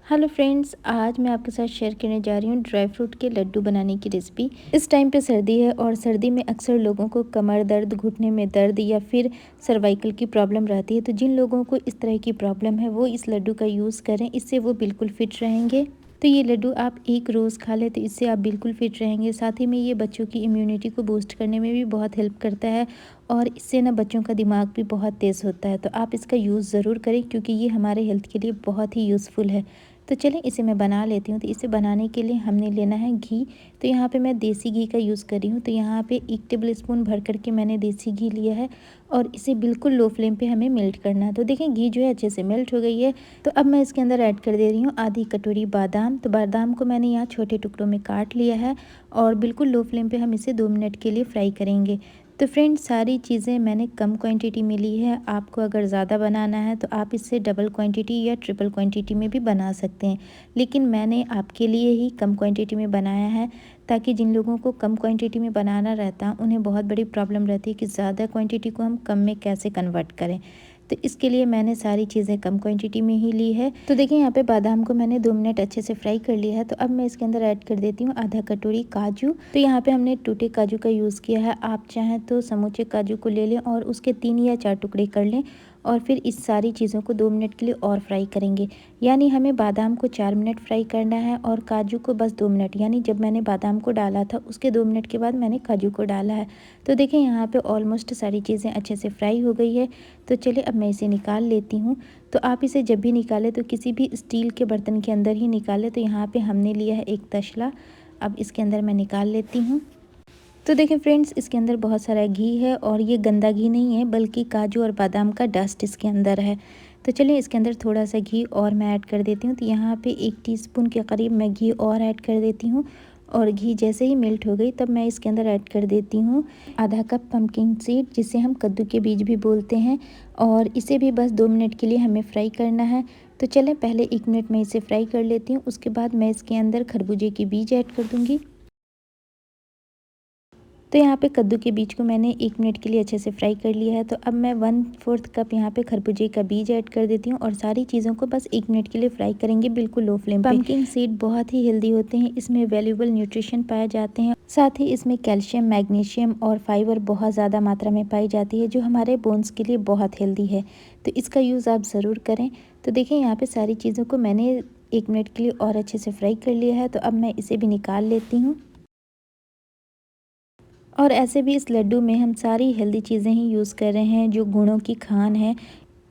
Hello friends, आज मैं आपके साथ शेयर करने जा रही हूँ ड्राई फ्रूट के लड्डू बनाने की रेसिपी। इस टाइम पे सर्दी है और सर्दी में अक्सर लोगों को कमर दर्द, घुटने में दर्द या फिर सर्वाइकल की प्रॉब्लम रहती है। तो जिन लोगों को इस तरह की प्रॉब्लम है वो इस लड्डू का यूज़ करें, इससे वो बिल्कुल फिट रहेंगे। तो ये लड्डू आप एक रोज़ खा लें तो इससे आप बिल्कुल फिट रहेंगे। साथ ही में ये बच्चों की इम्यूनिटी को बूस्ट करने में भी बहुत हेल्प करता है और इससे ना बच्चों का दिमाग भी बहुत तेज़ होता है। तो आप इसका यूज़ ज़रूर करें क्योंकि ये हमारे हेल्थ के लिए बहुत ही यूज़फुल है। तो चलें इसे मैं बना लेती हूँ। तो इसे बनाने के लिए हमने लेना है घी। तो यहाँ पे मैं देसी घी का यूज़ कर रही हूँ। तो यहाँ पे 1 टेबल स्पून भर करके मैंने देसी घी लिया है और इसे बिल्कुल लो फ्लेम पे हमें मेल्ट करना है। तो देखें घी जो है अच्छे से मेल्ट हो गई है। तो अब मैं इसके अंदर ऐड कर दे रही हूँ आधी कटोरी बादाम। तो बादाम को मैंने यहाँ छोटे टुकड़ों में काट लिया है और बिल्कुल लो फ्लेम पे हम इसे 2 मिनट के लिए फ्राई करेंगे। तो फ्रेंड्स, सारी चीज़ें मैंने कम क्वांटिटी में ली है। आपको अगर ज़्यादा बनाना है तो आप इससे डबल क्वांटिटी या ट्रिपल क्वांटिटी में भी बना सकते हैं, लेकिन मैंने आपके लिए ही कम क्वांटिटी में बनाया है ताकि जिन लोगों को कम क्वांटिटी में बनाना रहता उन्हें बहुत बड़ी प्रॉब्लम रहती है कि ज़्यादा क्वांटिटी को हम कम में कैसे कन्वर्ट करें। तो इसके लिए मैंने सारी चीज़ें कम क्वांटिटी में ही ली है। तो देखिए यहाँ पे बादाम को मैंने 2 मिनट अच्छे से फ्राई कर लिया है। तो अब मैं इसके अंदर ऐड कर देती हूँ आधा कटोरी काजू। तो यहाँ पे हमने टूटे काजू का यूज़ किया है। आप चाहें तो समूचे काजू को ले लें और उसके 3 या 4 टुकड़े कर लें और फिर इस सारी चीज़ों को 2 मिनट के लिए और फ्राई करेंगे। यानी हमें बादाम को 4 मिनट फ्राई करना है और काजू को बस 2 मिनट। यानी जब मैंने बादाम को डाला था उसके 2 मिनट के बाद मैंने काजू को डाला है। तो देखें यहाँ पे ऑलमोस्ट सारी चीज़ें अच्छे से फ्राई हो गई है। तो चलिए अब मैं इसे निकाल लेती हूँ। तो आप इसे जब भी निकालें तो किसी भी स्टील के बर्तन के अंदर ही निकालें। तो यहाँ पे हमने लिया है एक तसला। अब इसके अंदर मैं निकाल लेती हूँ। तो देखिए फ्रेंड्स, इसके अंदर बहुत सारा घी है और ये गंदा घी नहीं है बल्कि काजू और बादाम का डस्ट इसके अंदर है। तो चलिए इसके अंदर थोड़ा सा घी और मैं ऐड कर देती हूँ। तो यहाँ पे 1 टीस्पून के करीब मैं घी और ऐड कर देती हूँ और घी जैसे ही मेल्ट हो गई तब मैं इसके अंदर ऐड कर देती हूँ आधा कप पम्पकिन सीड, जिसे हम कद्दू के बीज भी बोलते हैं, और इसे भी बस 2 मिनट के लिए हमें फ्राई करना है। तो चलें पहले 1 मिनट में इसे फ्राई कर लेती हूँ, उसके बाद मैं इसके अंदर खरबूजे के बीज ऐड कर दूँगी। तो यहाँ पे कद्दू के बीज को मैंने 1 मिनट के लिए अच्छे से फ्राई कर लिया है। तो अब मैं 1/4 कप यहाँ पे खरबूजे का बीज ऐड कर देती हूँ और सारी चीज़ों को बस 1 मिनट के लिए फ्राई करेंगे बिल्कुल लो फ्लेम पे। पम्पकिन सीड बहुत ही हेल्दी होते हैं, इसमें वैल्यूएबल न्यूट्रिशन पाए जाते हैं। साथ ही इसमें कैल्शियम, मैग्नीशियम और फाइबर बहुत ज़्यादा मात्रा में पाई जाती है जो हमारे बोन्स के लिए बहुत हेल्दी है। तो इसका यूज़ आप ज़रूर करें। तो देखिए यहाँ पे सारी चीज़ों को मैंने 1 मिनट के लिए और अच्छे से फ्राई कर लिया है। तो अब मैं इसे भी निकाल लेती हूँ। और ऐसे भी इस लड्डू में हम सारी हेल्दी चीज़ें ही यूज़ कर रहे हैं जो गुणों की खान है।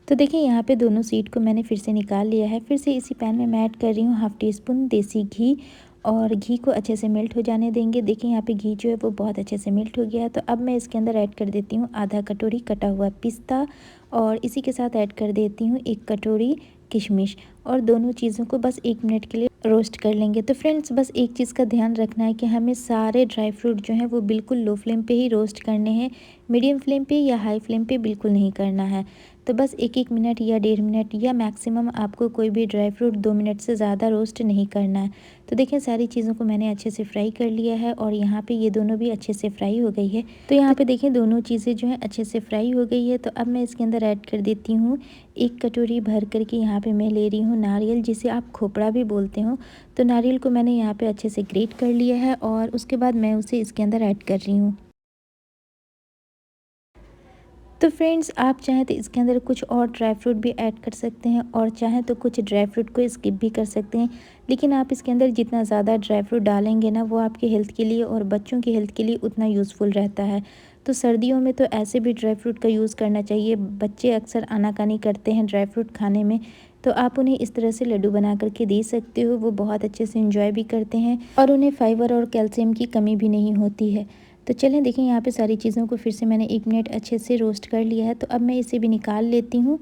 तो देखिए यहाँ पे दोनों सीड को मैंने फिर से निकाल लिया है। फिर से इसी पैन में मैं ऐड कर रही हूँ 1/2 टीस्पून देसी घी और घी को अच्छे से मेल्ट हो जाने देंगे। देखिए यहाँ पे घी जो है वो बहुत अच्छे से मेल्ट हो गया है। तो अब मैं इसके अंदर ऐड कर देती हूँ आधा कटोरी कटा हुआ पिस्ता और इसी के साथ ऐड कर देती हूँ 1 कटोरी किशमिश और दोनों चीज़ों को बस 1 मिनट के लिए रोस्ट कर लेंगे। तो फ्रेंड्स, बस एक चीज़ का ध्यान रखना है कि हमें सारे ड्राई फ्रूट जो हैं वो बिल्कुल लो फ्लेम पे ही रोस्ट करने हैं, मीडियम फ्लेम पे या हाई फ्लेम पे बिल्कुल नहीं करना है। तो बस 1-1 मिनट या 1.5 मिनट या मैक्सिमम आपको कोई भी ड्राई फ्रूट 2 मिनट से ज़्यादा रोस्ट नहीं करना है। तो देखिए सारी चीज़ों को मैंने अच्छे से फ्राई कर लिया है और यहाँ पे ये दोनों भी अच्छे से फ्राई हो गई है। तो यहाँ पे देखिए दोनों चीज़ें जो हैं अच्छे से फ्राई हो गई है। तो अब मैं इसके अंदर ऐड कर देती हूँ 1 कटोरी भर कर के यहाँ पे मैं ले रही हूँ नारियल, जिसे आप खोपड़ा भी बोलते हो। तो नारियल को मैंने यहाँ पे अच्छे से ग्रेट कर लिया है और उसके बाद मैं उसे इसके अंदर ऐड कर रही हूँ। तो फ्रेंड्स, आप चाहें तो इसके अंदर कुछ और ड्राई फ्रूट भी ऐड कर सकते हैं और चाहें तो कुछ ड्राई फ्रूट को स्किप भी कर सकते हैं, लेकिन आप इसके अंदर जितना ज़्यादा ड्राई फ्रूट डालेंगे ना वो आपके हेल्थ के लिए और बच्चों की हेल्थ के लिए उतना यूज़फुल रहता है। तो सर्दियों में तो ऐसे भी ड्राई फ्रूट का यूज़ करना चाहिए। बच्चे अक्सर आनाकानी करते हैं ड्राई फ्रूट खाने में, तो आप उन्हें इस तरह से लड्डू बना करके दे सकते हो। वो बहुत अच्छे से इंजॉय भी करते हैं और उन्हें फाइबर और कैल्शियम की कमी भी नहीं होती है। तो चलें देखिए यहाँ पे सारी चीज़ों को फिर से मैंने 1 मिनट अच्छे से रोस्ट कर लिया है। तो अब मैं इसे भी निकाल लेती हूँ।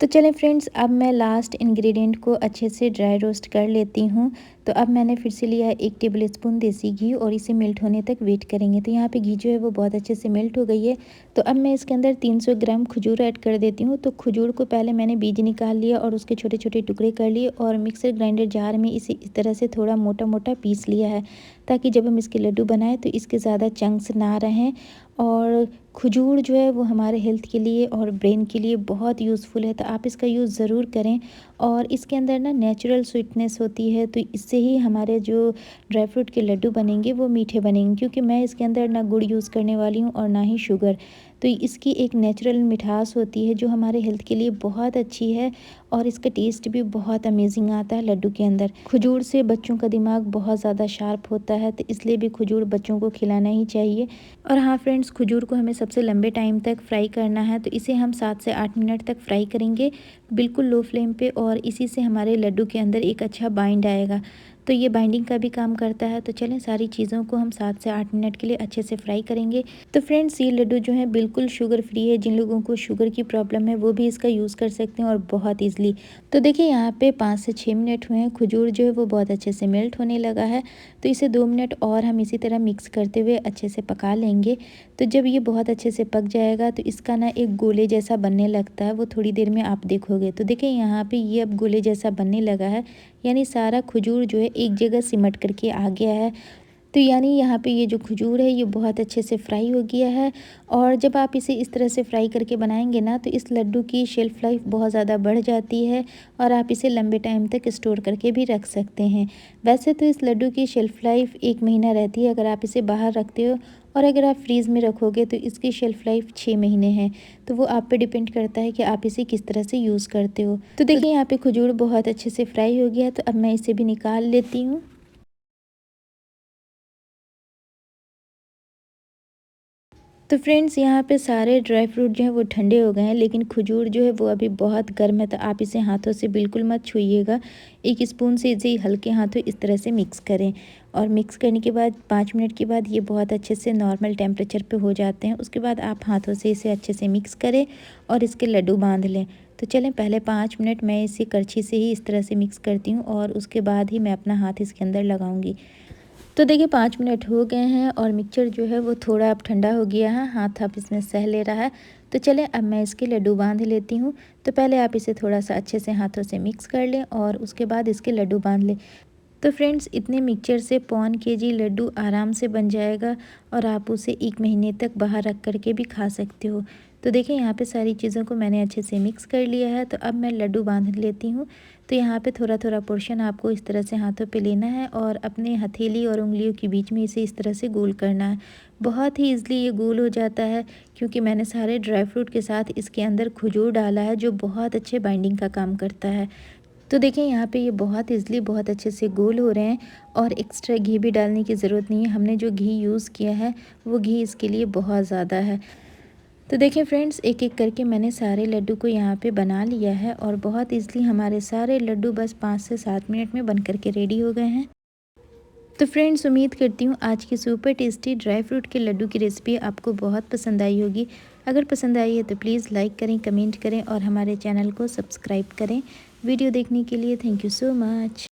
तो चलें फ्रेंड्स, अब मैं लास्ट इंग्रेडिएंट को अच्छे से ड्राई रोस्ट कर लेती हूँ। तो अब मैंने फिर से लिया है 1 टेबल स्पून देसी घी और इसे मेल्ट होने तक वेट करेंगे। तो यहाँ पे घी जो है वो बहुत अच्छे से मेल्ट हो गई है। तो अब मैं इसके अंदर 300 ग्राम खजूर ऐड कर देती हूँ। तो खजूर को पहले मैंने बीज निकाल लिया और उसके छोटे छोटे टुकड़े कर लिए और मिक्सर ग्राइंडर जार में इसे इस तरह से थोड़ा मोटा मोटा पीस लिया है ताकि जब हम इसके लड्डू बनाएं तो इसके ज़्यादा चंक्स ना रहें। और खजूर जो है वो हमारे हेल्थ के लिए और ब्रेन के लिए बहुत यूज़फुल है, तो आप इसका यूज़ ज़रूर करें। और इसके अंदर ना नेचुरल स्वीटनेस होती है, तो इससे ही हमारे जो ड्राई फ्रूट के लड्डू बनेंगे वो मीठे बनेंगे, क्योंकि मैं इसके अंदर ना गुड़ यूज़ करने वाली हूँ और ना ही शुगर। तो इसकी एक नेचुरल मिठास होती है जो हमारे हेल्थ के लिए बहुत अच्छी है, और इसका टेस्ट भी बहुत अमेजिंग आता है लड्डू के अंदर। खजूर से बच्चों का दिमाग बहुत ज़्यादा शार्प होता है, तो इसलिए भी खजूर बच्चों को खिलाना ही चाहिए। और हाँ फ्रेंड्स, खजूर को हमें सबसे लंबे टाइम तक फ्राई करना है, तो इसे हम 7 से 8 मिनट तक फ्राई करेंगे बिल्कुल लो फ्लेम पे, और इसी से हमारे लड्डू के अंदर एक अच्छा बाइंड आएगा। तो ये बाइंडिंग का भी काम करता है। तो चलें, सारी चीज़ों को हम 7 से 8 मिनट के लिए अच्छे से फ्राई करेंगे। तो फ्रेंड्स, ये लड्डू जो है बिल्कुल शुगर फ्री है। जिन लोगों को शुगर की प्रॉब्लम है वो भी इसका यूज़ कर सकते हैं, और बहुत ईजिली। तो देखिए यहाँ पे 5 से 6 मिनट हुए हैं, खजूर जो है वो बहुत अच्छे से मेल्ट होने लगा है। तो इसे 2 मिनट और हम इसी तरह मिक्स करते हुए अच्छे से पका लेंगे। तो जब ये बहुत अच्छे से पक जाएगा तो इसका ना एक गोले जैसा बनने लगता है, वो थोड़ी देर में आप देखोगे। तो देखिए यहाँ पे ये अब गोले जैसा बनने लगा है, यानी सारा खजूर जो है एक जगह सिमट करके आ गया है। तो यानी यहाँ पे ये जो खजूर है ये बहुत अच्छे से फ्राई हो गया है। और जब आप इसे इस तरह से फ्राई करके बनाएंगे ना, तो इस लड्डू की शेल्फ़ लाइफ बहुत ज़्यादा बढ़ जाती है, और आप इसे लंबे टाइम तक स्टोर करके भी रख सकते हैं। वैसे तो इस लड्डू की शेल्फ़ लाइफ 1 महीना रहती है अगर आप इसे बाहर रखते हो, और अगर आप फ्रीज़ में रखोगे तो इसकी शेल्फ़ लाइफ 6 महीने है। तो वो आप पे डिपेंड करता है कि आप इसे किस तरह से यूज़ करते हो। तो देखिए यहाँ पे खजूर बहुत अच्छे से फ्राई हो गया है, तो अब मैं इसे भी निकाल लेती हूँ। तो फ्रेंड्स, यहाँ पे सारे ड्राई फ्रूट जो हैं वो ठंडे हो गए हैं, लेकिन खजूर जो है वो अभी बहुत गर्म है, तो आप इसे हाथों से बिल्कुल मत छूइएगा। एक स्पून से इसे हल्के हाथों इस तरह से मिक्स करें, और मिक्स करने के बाद 5 मिनट के बाद ये बहुत अच्छे से नॉर्मल टेम्परेचर पे हो जाते हैं। उसके बाद आप हाथों से इसे अच्छे से मिक्स करें और इसके लड्डू बांध लें। तो चलें, पहले 5 मिनट मैं इसे करछी से ही इस तरह से मिक्स करती हूँ, और उसके बाद ही मैं अपना हाथ इसके अंदर लगाऊंगी। तो देखिए 5 मिनट हो गए हैं, और मिक्सचर जो है वो थोड़ा अब ठंडा हो गया है, हाथ अब इसमें सह ले रहा है। तो चलें, अब मैं इसके लड्डू बांध लेती हूँ। तो पहले आप इसे थोड़ा सा अच्छे से हाथों से मिक्स कर लें, और उसके बाद इसके लड्डू बांध लें। तो फ्रेंड्स, इतने मिक्सचर से 1 केजी लड्डू आराम से बन जाएगा, और आप उसे 1 महीने तक बाहर रख कर के भी खा सकते हो। तो देखिए यहाँ पे सारी चीज़ों को मैंने अच्छे से मिक्स कर लिया है। तो अब मैं लड्डू बांध लेती हूँ। तो यहाँ पे थोड़ा थोड़ा पोर्शन आपको इस तरह से हाथों पे लेना है, और अपने हथेली और उंगलियों के बीच में इसे इस तरह से गोल करना है। बहुत ही ईज़िली ये गोल हो जाता है, क्योंकि मैंने सारे ड्राई फ्रूट के साथ इसके अंदर खजूर डाला है, जो बहुत अच्छे बाइंडिंग का काम करता है। तो देखिए यहाँ पे ये बहुत ईज़िली बहुत अच्छे से गोल हो रहे हैं, और एक्स्ट्रा घी भी डालने की ज़रूरत नहीं है। हमने जो घी यूज़ किया है वो घी इसके लिए बहुत ज़्यादा है। तो देखिए फ्रेंड्स, एक एक करके मैंने सारे लड्डू को यहाँ पे बना लिया है, और बहुत ईज़िली हमारे सारे लड्डू बस 5 से 7 मिनट में बन कर के रेडी हो गए हैं। तो फ्रेंड्स, उम्मीद करती हूँ आज की सुपर टेस्टी ड्राई फ्रूट के लड्डू की रेसिपी आपको बहुत पसंद आई होगी। अगर पसंद आई है तो प्लीज़ लाइक करें, कमेंट करें, और हमारे चैनल को सब्सक्राइब करें। वीडियो देखने के लिए थैंक यू सो मच।